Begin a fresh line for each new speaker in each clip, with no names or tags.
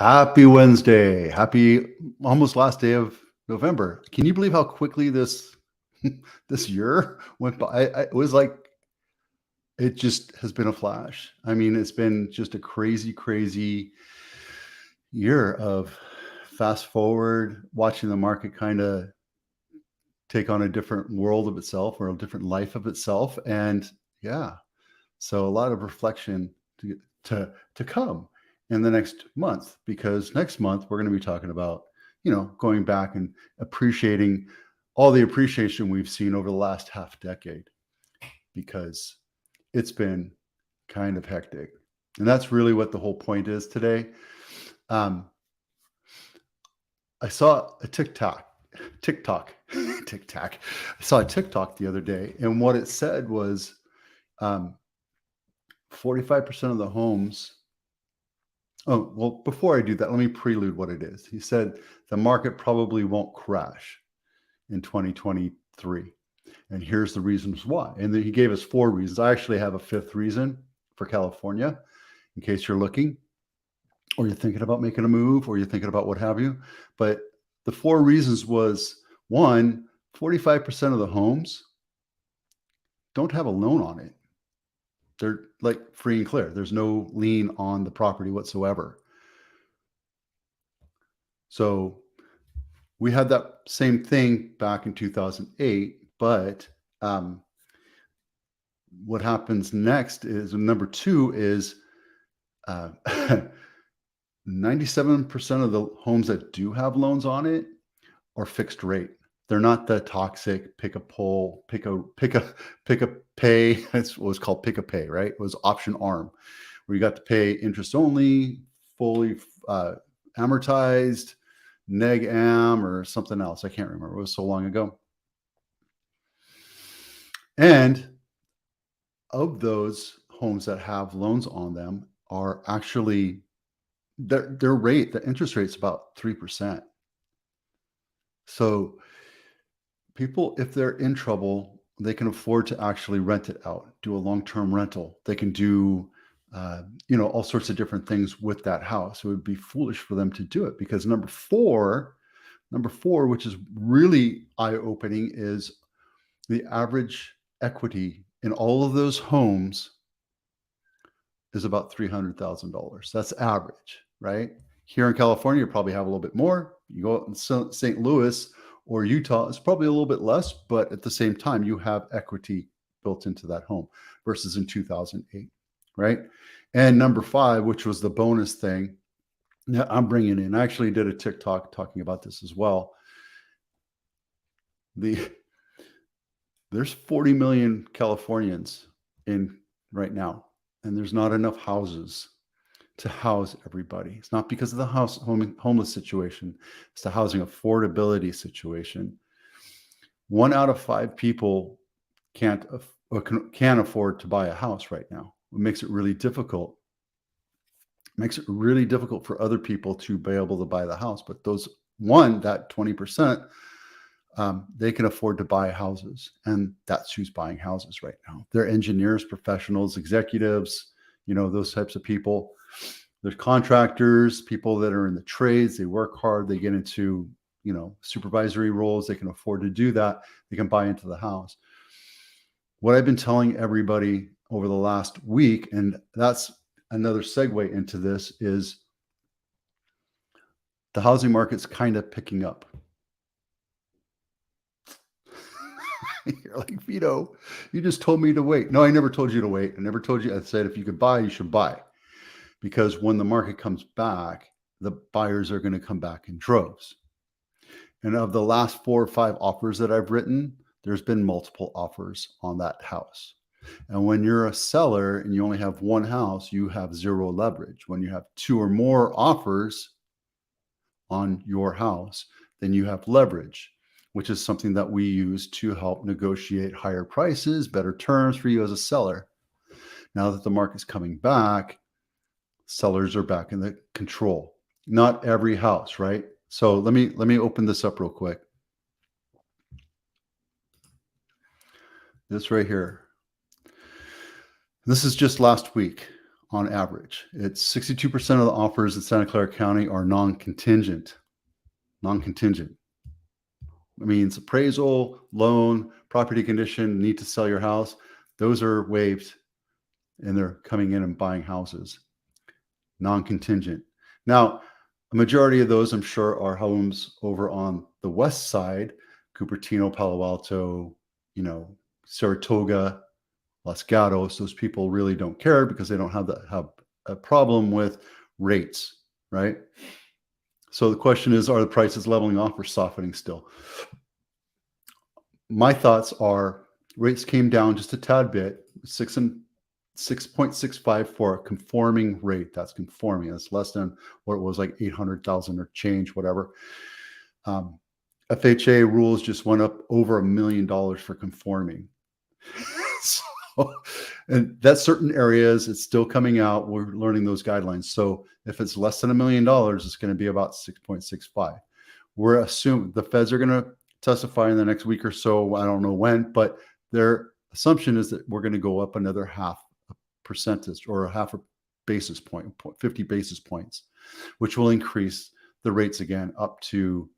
Happy Wednesday. Happy almost last day of November. Can you believe how quickly this this year went by? It was like it just has been a flash. I mean, it's been just a crazy, crazy year of fast forward, watching the market kind of take on a different world of itself or a different life of itself. And yeah, so a lot of reflection to come in the next month, because next month we're going to be talking about, going back and appreciating all the appreciation we've seen over the last half decade, because it's been kind of hectic. And that's really what the whole point is today. Um, I saw a TikTok. I saw a TikTok the other day, and what it said was, um, 45% of the homes. Oh, well, before I do that, let me prelude what it is. He said the market probably won't crash in 2023. And here's the reasons why. And then he gave us 4 reasons. I actually have a 5th reason for California, in case you're looking, or you're thinking about making a move, or you're thinking about what have you. But the 4 reasons was, 1, 45% of the homes don't have a loan on it. They're like free and clear. There's no lien on the property whatsoever. So we had that same thing back in 2008, but what happens next is number 2 is 97% of the homes that do have loans on it are fixed rate. They're not the toxic pick a pay. That's what was called pick a pay, right? It was option arm, where you got to pay interest only, fully amortized, neg am, or something else. I can't remember. It was so long ago. And of those homes that have loans on them are actually their rate, the interest rate's about 3%. So people, if they're in trouble, they can afford to actually rent it out, do a long-term rental. They can do, all sorts of different things with that house. It would be foolish for them to do it, because number four, which is really eye-opening, is the average equity in all of those homes is about $300,000. That's average, right? Here in California, you probably have a little bit more. You go out in St. Louis or Utah, it's probably a little bit less, but at the same time, you have equity built into that home versus in 2008, right? And number 5, which was the bonus thing that I'm bringing in, I actually did a TikTok talking about this as well. There's 40 million Californians in right now, and there's not enough houses to house everybody. It's not because of the homeless situation. It's the housing affordability situation. 1 out of 5 people can afford to buy a house right now. It makes it really difficult. It makes it really difficult for other people to be able to buy the house. But that 20%, they can afford to buy houses, and that's who's buying houses right now. They're engineers, professionals, executives, those types of people. There's contractors, people that are in the trades. They work hard. They get into, supervisory roles. They can afford to do that. They can buy into the house. What I've been telling everybody over the last week, and that's another segue into this, is the housing market's kind of picking up. You're like, Vito, you just told me to wait. No, I never told you to wait. I never told you. I said, if you could buy, you should buy. Because when the market comes back, the buyers are going to come back in droves. And of the last 4 or 5 offers that I've written, there's been multiple offers on that house. And when you're a seller and you only have 1 house, you have 0 leverage. When you have 2 or more offers on your house, then you have leverage, which is something that we use to help negotiate higher prices, better terms for you as a seller. Now that the market's coming back, sellers are back in the control. Not every house, right? So let me open this up real quick. This right here. This is just last week on average. It's 62% of the offers in Santa Clara County are non-contingent. Non-contingent. It means appraisal, loan, property condition, need to sell your house. Those are waived and they're coming in and buying houses. Non-contingent. Now, a majority of those, I'm sure, are homes over on the west side, Cupertino, Palo Alto, Saratoga, Los Gatos. Those people really don't care because they don't have a problem with rates, right? So the question is, are the prices leveling off or softening still? My thoughts are rates came down just a tad bit, 6.65 for a conforming rate. That's conforming. That's less than what it was, like 800,000 or change, whatever. FHA rules just went up over $1 million for conforming. So, and that's certain areas. It's still coming out. We're learning those guidelines. So if it's less than $1 million, it's going to be about 6.65. We're assuming the feds are going to testify in the next week or so. I don't know when, but their assumption is that we're going to go up another half a percentage or a half a basis point, 50 basis points, which will increase the rates again up to,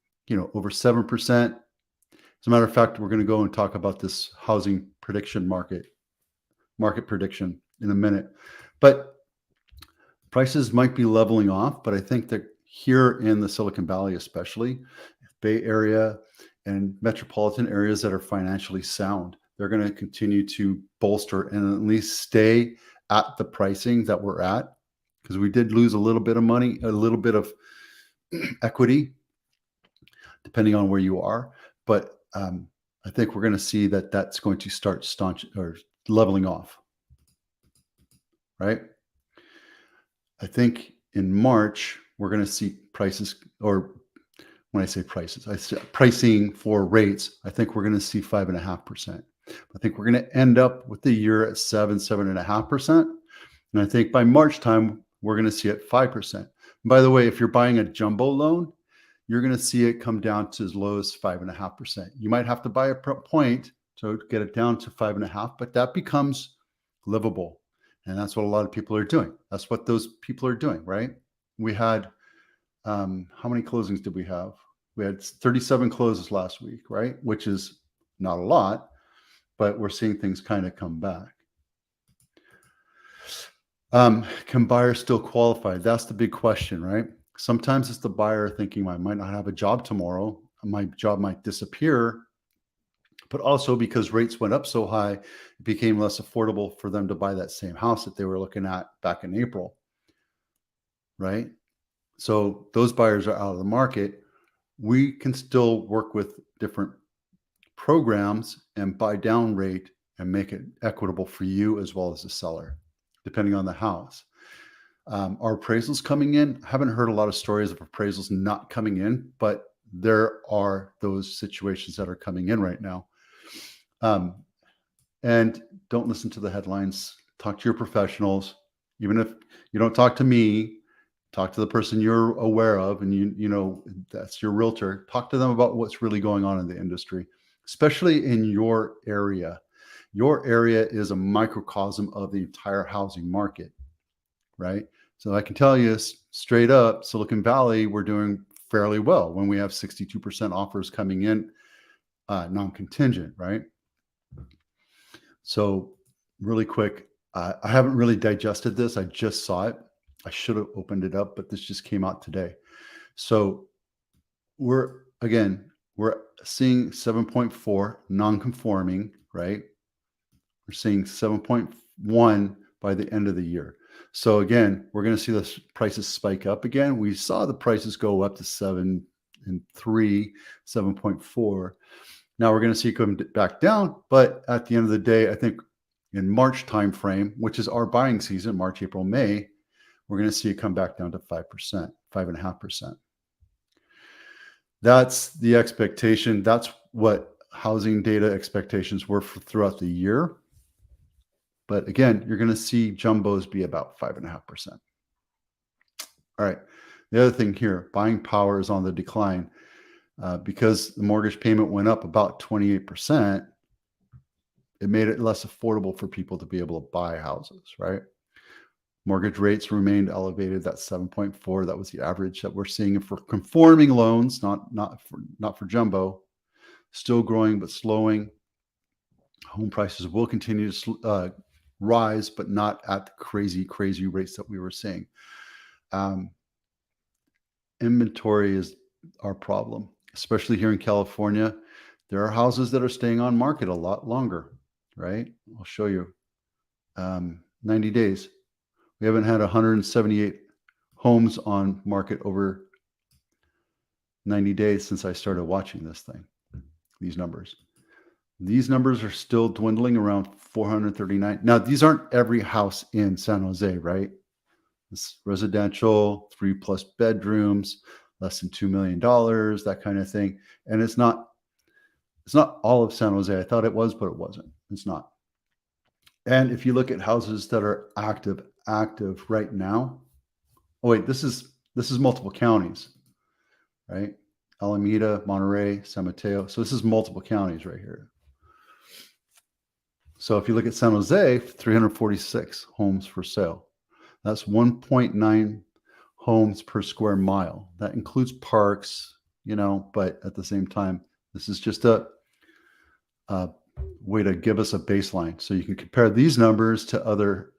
over 7%. As a matter of fact, we're going to go and talk about this housing prediction market prediction in a minute. But prices might be leveling off, but I think that here in the Silicon Valley, especially Bay Area and metropolitan areas that are financially sound, they're going to continue to bolster and at least stay at the pricing that we're at, because we did lose a little bit of money, a little bit of equity, depending on where you are. But I think we're going to see that that's going to start leveling off, right? I think in March, we're going to see prices, or when I say prices, I say pricing for rates, I think we're going to see 5.5%. I think we're going to end up with the year at 7.5%. And I think by March time, we're going to see it 5%. And by the way, if you're buying a jumbo loan, you're going to see it come down to as low as 5.5%. You might have to buy a point to get it down to 5.5%, but that becomes livable. And that's what a lot of people are doing. That's what those people are doing, right? We had, how many closings did we have? We had 37 closes last week, right? Which is not a lot, but we're seeing things kind of come back. Can buyers still qualify? That's the big question, right? Sometimes it's the buyer thinking, I might not have a job tomorrow. My job might disappear. But also because rates went up so high, it became less affordable for them to buy that same house that they were looking at back in April, right? So those buyers are out of the market. We can still work with different programs and buy down rate and make it equitable for you as well as the seller, depending on the house. Are appraisals coming in? I haven't heard a lot of stories of appraisals not coming in, but there are those situations that are coming in right now. And don't listen to the headlines. Talk to your professionals. Even if you don't talk to me, talk to the person you're aware of, and you know that's your realtor. Talk to them about what's really going on in the industry, especially in your area. Your area is a microcosm of the entire housing market, right? So I can tell you straight up, Silicon Valley, we're doing fairly well when we have 62% offers coming in, non-contingent, right? So really quick, I haven't really digested this. I just saw it. I should have opened it up, but this just came out today. So we're seeing 7.4 non-conforming, right? We're seeing 7.1 by the end of the year. So again, we're going to see the prices spike up again. We saw the prices go up to 7.3, 7.4. Now we're going to see it come back down, but at the end of the day, I think in March timeframe, which is our buying season, March, April, May, we're going to see it come back down to 5%, 5.5%. That's the expectation. That's what housing data expectations were throughout the year. But again, you're going to see jumbos be about 5.5%. All right. The other thing here, buying power is on the decline. Because the mortgage payment went up about 28%, it made it less affordable for people to be able to buy houses, right? Mortgage rates remained elevated. That's 7.4. That was the average that we're seeing for conforming loans, not for jumbo. Still growing but slowing. Home prices will continue to rise, but not at the crazy rates that we were seeing. Inventory is our problem, especially here in California. There are houses that are staying on market a lot longer, right? I'll show you. 90 days. We haven't had 178 homes on market over 90 days since I started watching this thing, these numbers. These numbers are still dwindling around 439. Now, these aren't every house in San Jose, right? It's residential, 3+ bedrooms, less than $2 million, that kind of thing. And it's not all of San Jose. I thought it was, but it wasn't. It's not. And if you look at houses that are active right now. Oh wait, this is multiple counties, right? Alameda, Monterey, San Mateo. So this is multiple counties right here. So if you look at San Jose, 346 homes for sale. That's 1.9 homes per square mile. That includes parks, but at the same time, this is just a way to give us a baseline. So you can compare these numbers to other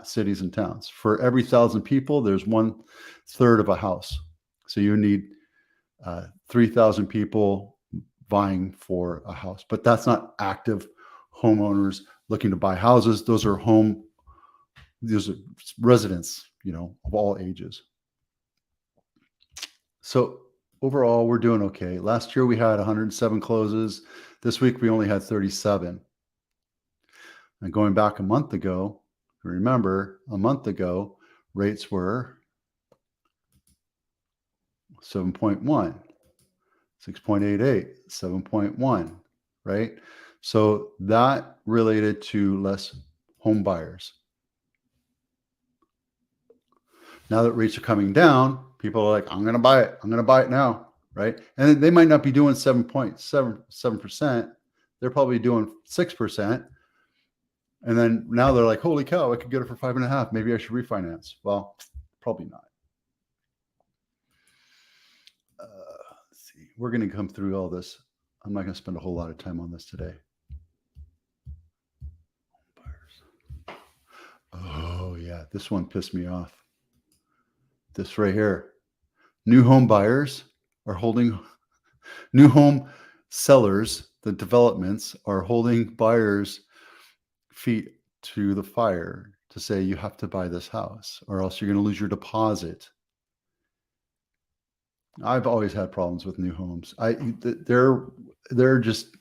cities and towns. For every 1,000 people, there's 1/3 of a house. So you need 3,000 people vying for a house. But that's not active homeowners looking to buy houses. Those are residents, of all ages. So overall, we're doing okay. Last year we had 107 closes. This week we only had 37. And going back a month ago, remember, a month ago, rates were 7.1, 6.88, 7.1, right? So that related to less home buyers. Now that rates are coming down, people are like, I'm going to buy it. I'm going to buy it now, right? And they might not be doing 7.7%. They're probably doing 6%. And then now they're like, holy cow, I could get it for 5.5. Maybe I should refinance. Well, probably not. Let's see. We're going to come through all this. I'm not going to spend a whole lot of time on this today. Oh, yeah. This one pissed me off. This right here. New home buyers are holding, new home sellers, the developments are holding buyers' feet to the fire to say you have to buy this house or else you're going to lose your deposit. I've always had problems with new homes. They're just,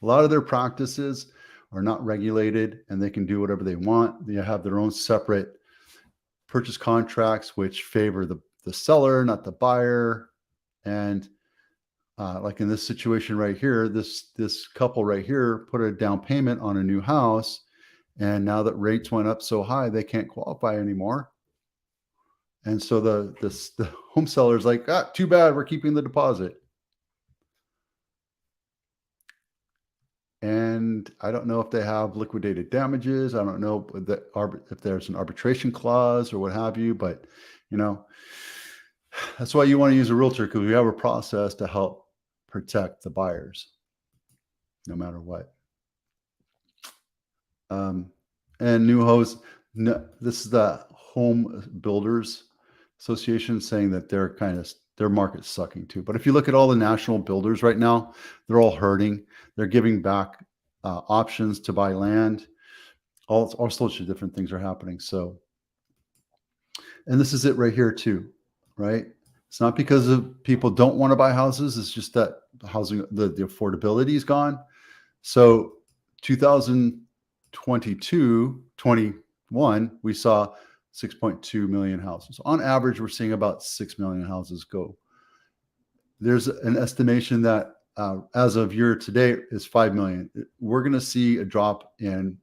a lot of their practices are not regulated and they can do whatever they want. They have their own separate purchase contracts which favor the seller, not the buyer. And like in this situation right here, this couple right here put a down payment on a new house, and now that rates went up so high, they can't qualify anymore. And so the home seller is like, too bad, we're keeping the deposit. And I don't know if they have liquidated damages. I don't know if there's an arbitration clause or what have you, but that's why you want to use a realtor, because we have a process to help protect the buyers no matter what. And new homes, this is the Home Builders Association saying that their market's sucking too. But if you look at all the national builders right now, they're all hurting. They're giving back options to buy land. All sorts of different things are happening. So, and this is it right here too, right? It's not because of people don't want to buy houses. It's just that housing, the affordability is gone. So 2022, 21, we saw 6.2 million houses. On average, we're seeing about 6 million houses go. There's an estimation that as of year to date is 5 million. We're going to see a drop in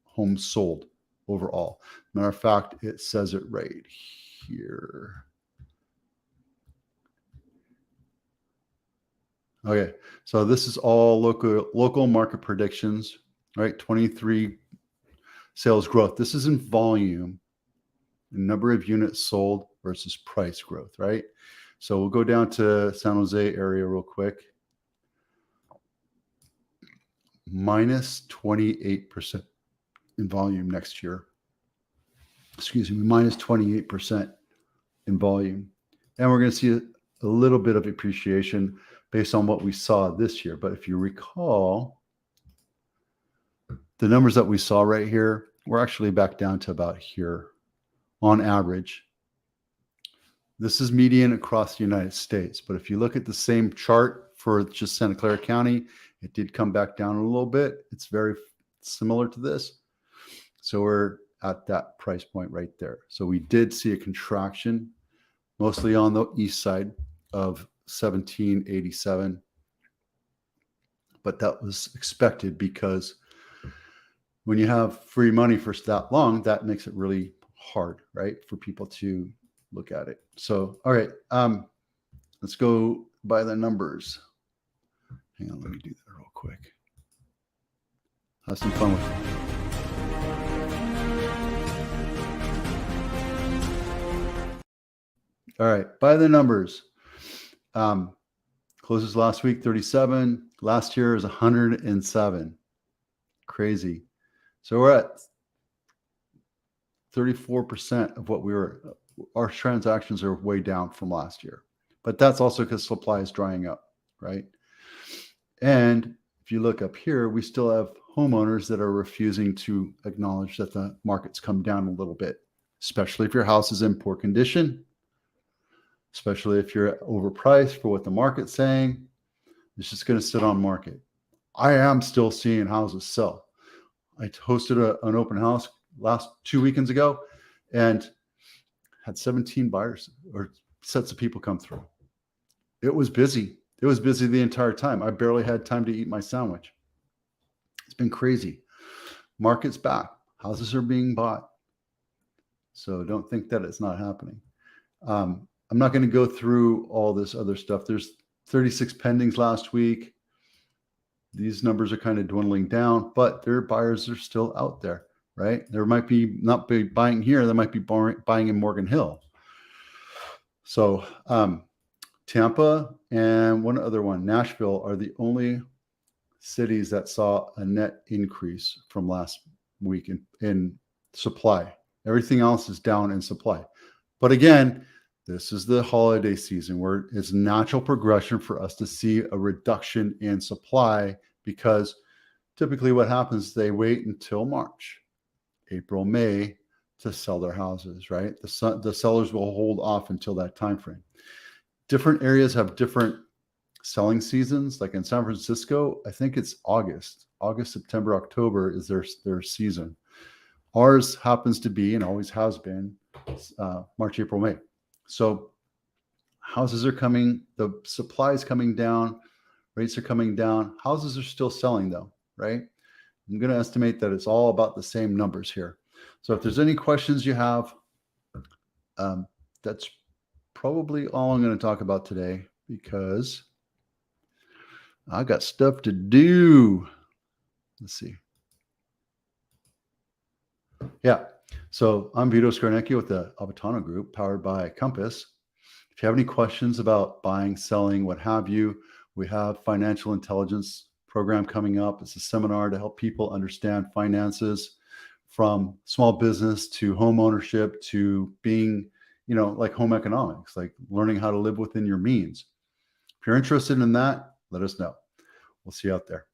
homes sold overall. Matter of fact, it says it right here. Okay, so this is all local market predictions, right? 23 sales growth. This is in volume, number of units sold versus price growth, right? So we'll go down to San Jose area real quick. Minus 28% in volume next year. Excuse me, minus 28% in volume. And we're going to see a little bit of appreciation based on what we saw this year. But if you recall, the numbers that we saw right here, we're actually back down to about here on average. This is median across the United States. But if you look at the same chart for just Santa Clara County, it did come back down a little bit. It's very similar to this. So we're at that price point right there. So we did see a contraction, mostly on the east side of 1787. But that was expected because when you have free money for that long, that makes it really hard, right, for people to look at it. So, all right, let's go by the numbers. Hang on, let me do that real quick. Have some fun with it. All right, by the numbers. Closes last week, 37. Last year is 107. Crazy. So we're at 34% of what we were. Our transactions are way down from last year. But that's also because supply is drying up, right? And if you look up here, we still have homeowners that are refusing to acknowledge that the market's come down a little bit, especially if your house is in poor condition, especially if you're overpriced for what the market's saying. It's just going to sit on market. I am still seeing houses sell. I hosted an open house last 2 weekends ago and had 17 buyers or sets of people come through. It was busy. It was busy the entire time. I barely had time to eat my sandwich. It's been crazy. Market's back. Houses are being bought. So don't think that it's not happening. I'm not going to go through all this other stuff. There's 36 pendings last week. These numbers are kind of dwindling down, but their buyers are still out there, right? There might be not be buying here. They might be buying in Morgan Hill. So Tampa and one other one, Nashville, are the only cities that saw a net increase from last week in supply. Everything else is down in supply. But again, this is the holiday season where it's natural progression for us to see a reduction in supply because typically what happens, they wait until March, April, May to sell their houses, right? The sellers will hold off until that time frame. Different areas have different selling seasons. Like in San Francisco, I think it's August, September, October is their season. Ours happens to be and always has been March, April, May. So houses are coming, the supply is coming down, rates are coming down. Houses are still selling though, right? I'm going to estimate that it's all about the same numbers here. So if there's any questions you have, that's probably all I'm going to talk about today because I got stuff to do. Let's see. Yeah. So I'm Vito Scarnecchia with the Avatano Group, powered by Compass. If you have any questions about buying, selling, what have you, we have financial intelligence program coming up. It's a seminar to help people understand finances from small business to home ownership to being, like home economics, like learning how to live within your means. If you're interested in that, let us know. We'll see you out there.